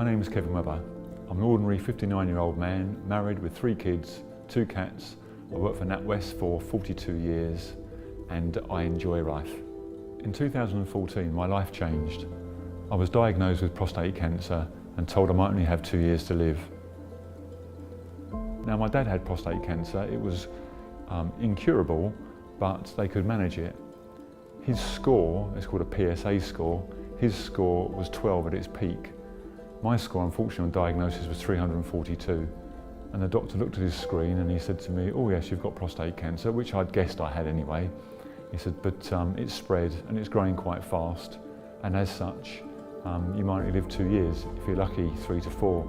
name is Kevin Webber. I'm an ordinary 59-year-old man, married with 3 kids, 2 cats. I worked for NatWest for 42 years and I enjoy life. In 2014, my life changed. I was diagnosed with prostate cancer and told I might only have 2 years to live. Now, my dad had prostate cancer. It was incurable, but they could manage it. His score, it's called a PSA score, his score was 12 at its peak. My score, unfortunately, on diagnosis was 342. And the doctor looked at his screen and he said to me, "Oh yes, you've got prostate cancer," which I'd guessed I had anyway. He said, "But it's spread and it's growing quite fast. And as such, you might only live 2 years, if you're lucky, 3 to 4.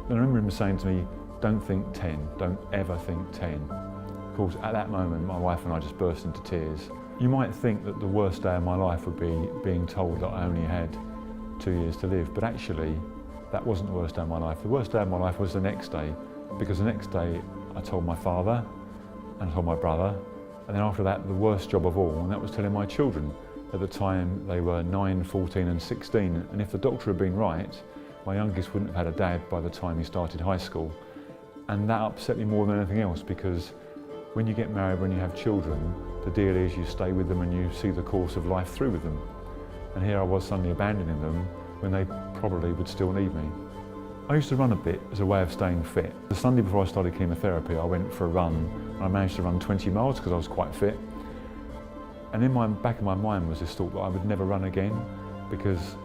And I remember him saying to me, "Don't think 10, don't ever think 10. Of course, at that moment, my wife and I just burst into tears. You might think that the worst day of my life would be being told that I only had 2 years to live, but actually, that wasn't the worst day of my life. The worst day of my life was the next day, because the next day I told my father and I told my brother, and then after that, the worst job of all, and that was telling my children. At the time, they were 9, 14 and 16, and if the doctor had been right, my youngest wouldn't have had a dad by the time he started high school. And that upset me more than anything else, because when you get married, when you have children, the deal is you stay with them and you see the course of life through with them. And here I was suddenly abandoning them when they probably would still need me. I used to run a bit as a way of staying fit. The Sunday before I started chemotherapy, I went for a run and I managed to run 20 miles because I was quite fit. And in my back of my mind was this thought that I would never run again, because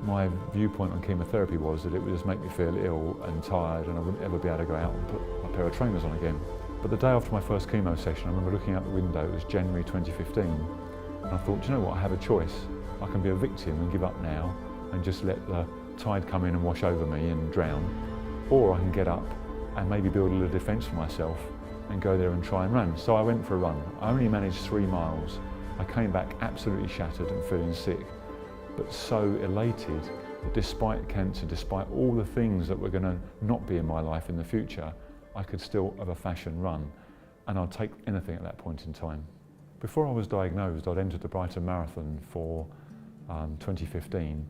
my viewpoint on chemotherapy was that it would just make me feel ill and tired and I wouldn't ever be able to go out and put a pair of trainers on again. But the day after my first chemo session, I remember looking out the window, it was January 2015, and I thought, you know what, I have a choice. I can be a victim and give up now and just let the tide come in and wash over me and drown, or I can get up and maybe build a little defence for myself and go there and try and run. So I went for a run. I only managed 3 miles. I came back absolutely shattered and feeling sick, but so elated that despite cancer, despite all the things that were going to not be in my life in the future, I could still, of a fashion, run, and I'd take anything at that point in time. Before I was diagnosed, I'd entered the Brighton Marathon for 2015,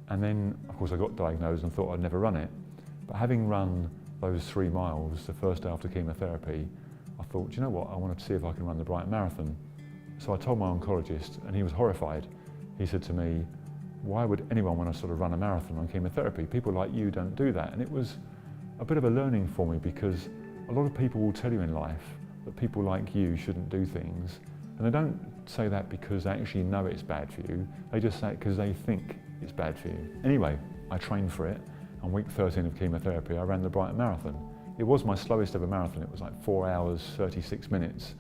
and then, of course, I got diagnosed and thought I'd never run it. But having run those 3 miles the first day after chemotherapy, I thought, you know what, I wanted to see if I can run the Brighton Marathon. So I told my oncologist, and he was horrified. He said to me, "Why would anyone want to sort of run a marathon on chemotherapy? People like you don't do that." And it was a bit of a learning for me, because a lot of people will tell you in life that people like you shouldn't do things. And they don't say that because they actually know it's bad for you. They just say it because they think it's bad for you. Anyway, I trained for it. On week 13 of chemotherapy, I ran the Brighton Marathon. It was my slowest ever marathon. It was like 4 hours, 36 minutes.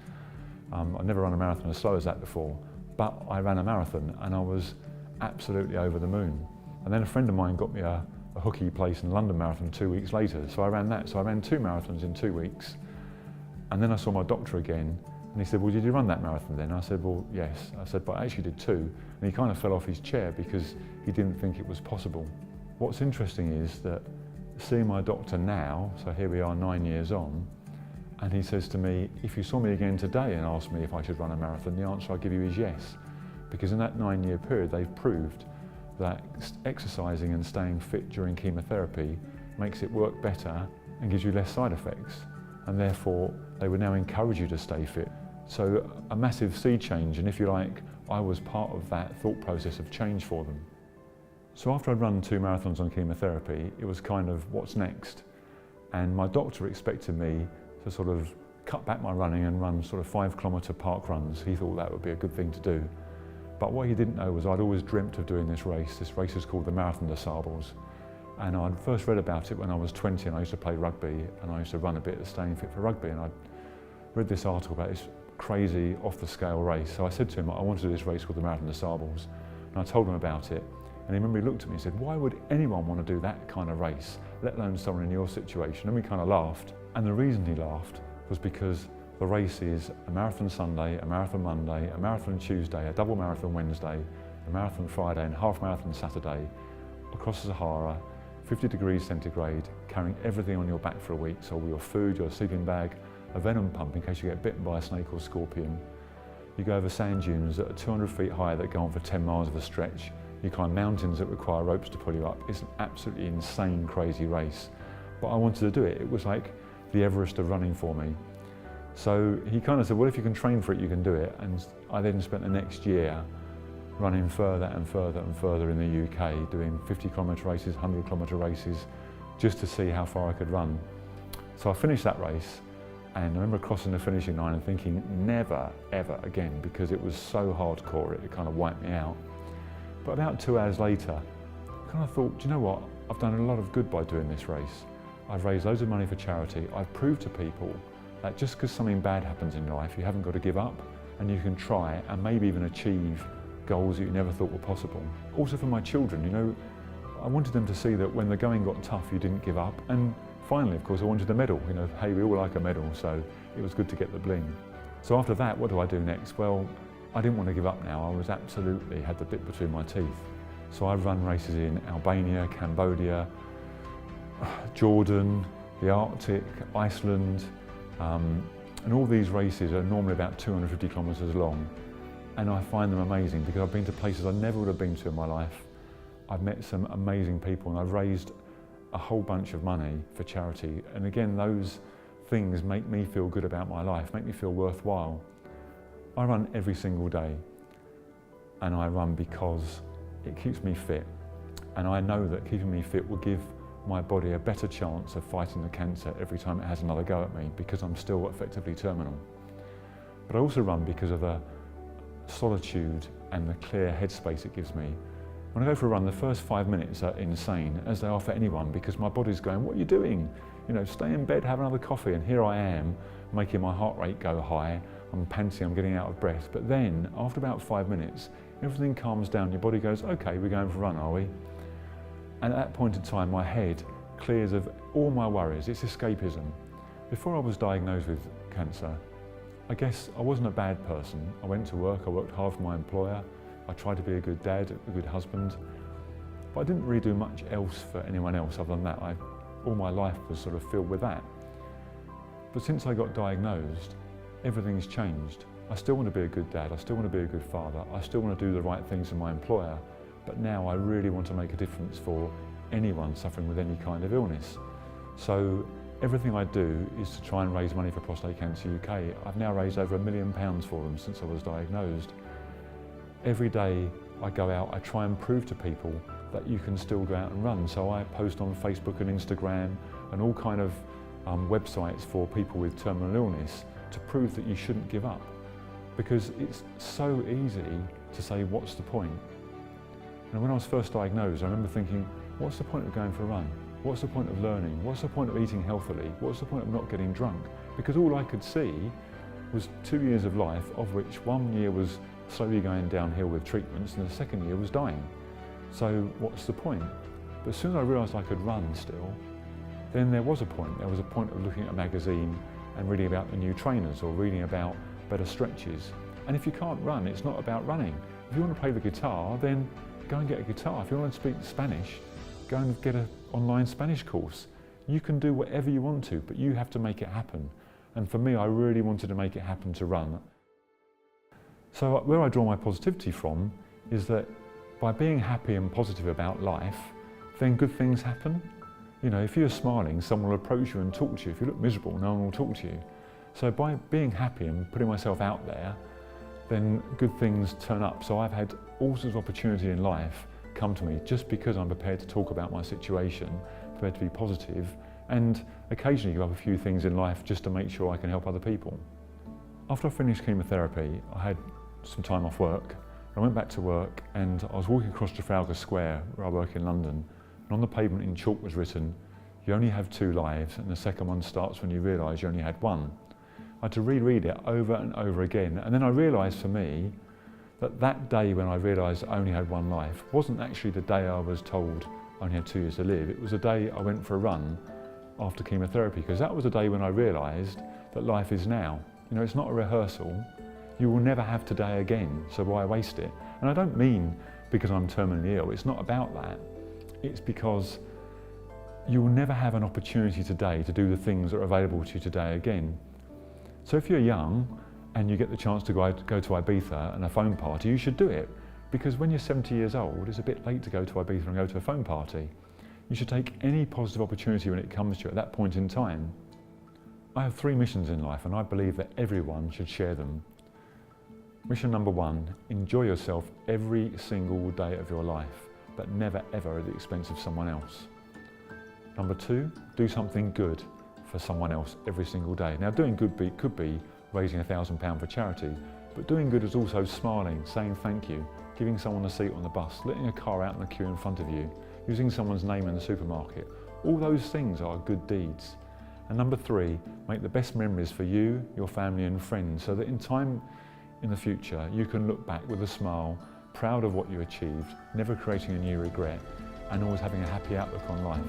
I'd never run a marathon as slow as that before, but I ran a marathon and I was absolutely over the moon. And then a friend of mine got me a hooky place in London Marathon 2 weeks later, so I ran that. So I ran 2 marathons in 2 weeks. And then I saw my doctor again, and he said, "Well, did you run that marathon then?" I said, "Well, yes." I said, "But I actually did 2. And he kind of fell off his chair because he didn't think it was possible. What's interesting is that seeing my doctor now, so here we are 9 years on, and he says to me, "If you saw me again today and asked me if I should run a marathon, the answer I'll give you is yes." Because in that 9-year period, they've proved that exercising and staying fit during chemotherapy makes it work better and gives you less side effects. And therefore, they would now encourage you to stay fit. So a massive sea change, and if you like, I was part of that thought process of change for them. So after I'd run 2 marathons on chemotherapy, it was kind of, what's next? And my doctor expected me to sort of cut back my running and run sort of 5-kilometre park runs. He thought that would be a good thing to do. But what he didn't know was I'd always dreamt of doing this race. This race is called the Marathon des Sables. And I'd first read about it when I was 20 and I used to play rugby, and I used to run a bit of staying fit for rugby, and I'd read this article about this crazy off-the-scale race. So I said to him, I want to do this race called the Marathon des Sables. And I told him about it, and he remember he looked at me and said, "Why would anyone want to do that kind of race, let alone someone in your situation?" And we kind of laughed. And the reason he laughed was because the race is a marathon Sunday, a marathon Monday, a marathon Tuesday, a double marathon Wednesday, a marathon Friday and half marathon Saturday, across the Sahara, 50 degrees centigrade, carrying everything on your back for a week. So all your food, your sleeping bag, a venom pump in case you get bitten by a snake or scorpion. You go over sand dunes that are 200 feet high that go on for 10 miles of a stretch. You climb mountains that require ropes to pull you up. It's an absolutely insane, crazy race. But I wanted to do it. It was like the Everest of running for me. So he kind of said, well, if you can train for it, you can do it. And I then spent the next year running further and further and further in the UK, doing 50-kilometre races, 100-kilometre races, just to see how far I could run. So I finished that race, and I remember crossing the finishing line and thinking, never, ever again, because it was so hardcore, it kind of wiped me out. But about 2 hours later, I kind of thought, do you know what? I've done a lot of good by doing this race. I've raised loads of money for charity. I've proved to people that just because something bad happens in life, you haven't got to give up, and you can try and maybe even achieve goals that you never thought were possible. Also for my children, you know, I wanted them to see that when the going got tough, you didn't give up. And finally, of course, I wanted a medal. You know, hey, we all like a medal, so it was good to get the bling. So after that, what do I do next? Well, I didn't want to give up now. I was absolutely had the bit between my teeth. So I've run races in Albania, Cambodia, Jordan, the Arctic, Iceland, and all these races are normally about 250 kilometres long. And I find them amazing because I've been to places I never would have been to in my life. I've met some amazing people, and I've raised a whole bunch of money for charity. And again, those things make me feel good about my life, make me feel worthwhile. I run every single day, and I run because it keeps me fit. And I know that keeping me fit will give my body a better chance of fighting the cancer every time it has another go at me, because I'm still effectively terminal. But I also run because of the solitude and the clear headspace it gives me. When I go for a run, the first 5 minutes are insane, as they are for anyone, because my body's going, what are you doing? You know, stay in bed, have another coffee, and here I am, making my heart rate go high, I'm panting, I'm getting out of breath. But then, after about 5 minutes, everything calms down, your body goes, okay, we're going for a run, are we? And at that point in time, my head clears of all my worries, it's escapism. Before I was diagnosed with cancer, I guess I wasn't a bad person. I went to work, I worked hard for my employer, I tried to be a good dad, a good husband, but I didn't really do much else for anyone else other than that. All my life was sort of filled with that. But since I got diagnosed, everything's changed. I still want to be a good dad, I still want to be a good father, I still want to do the right things for my employer, but now I really want to make a difference for anyone suffering with any kind of illness. So everything I do is to try and raise money for Prostate Cancer UK. I've now raised over £1 million for them since I was diagnosed. Every day I go out, I try and prove to people that you can still go out and run. So I post on Facebook and Instagram and all kind of websites for people with terminal illness to prove that you shouldn't give up. Because it's so easy to say, what's the point? And when I was first diagnosed, I remember thinking, what's the point of going for a run? What's the point of learning? What's the point of eating healthily? What's the point of not getting drunk? Because all I could see was 2 years of life, of which 1 year was slowly going downhill with treatments, and the second year was dying. So what's the point? But as soon as I realised I could run still, then there was a point. There was a point of looking at a magazine and reading about the new trainers or reading about better stretches. And if you can't run, it's not about running. If you want to play the guitar, then go and get a guitar. If you want to speak Spanish, go and get an online Spanish course. You can do whatever you want to, but you have to make it happen. And for me, I really wanted to make it happen to run. So where I draw my positivity from is that by being happy and positive about life, then good things happen. You know, if you're smiling, someone will approach you and talk to you. If you look miserable, no one will talk to you. So by being happy and putting myself out there, then good things turn up. So I've had all sorts of opportunity in life come to me just because I'm prepared to talk about my situation, prepared to be positive, and occasionally give up a few things in life just to make sure I can help other people. After I finished chemotherapy, I had some time off work. I went back to work and I was walking across Trafalgar Square, where I work in London, and on the pavement in chalk was written, "You only have 2 lives, and the second one starts when you realise you only had 1. I had to reread it over and over again, and then I realised for me that that day when I realised I only had 1 life wasn't actually the day I was told I only had 2 years to live. It was the day I went for a run after chemotherapy, because that was the day when I realised that life is now. You know, it's not a rehearsal. You will never have today again, so why waste it? And I don't mean because I'm terminally ill, it's not about that. It's because you will never have an opportunity today to do the things that are available to you today again. So if you're young and you get the chance to go to Ibiza and a phone party, you should do it. Because when you're 70 years old, it's a bit late to go to Ibiza and go to a phone party. You should take any positive opportunity when it comes to you at that point in time. I have 3 missions in life, and I believe that everyone should share them. Mission number 1, enjoy yourself every single day of your life, but never ever at the expense of someone else. Number 2, do something good for someone else every single day. Now, doing good could be raising £1,000 for charity, but doing good is also smiling, saying thank you, giving someone a seat on the bus, letting a car out in the queue in front of you, using someone's name in the supermarket. All those things are good deeds. And number 3, make the best memories for you, your family and friends, so that in time in the future you can look back with a smile, proud of what you achieved, never creating a new regret, and always having a happy outlook on life.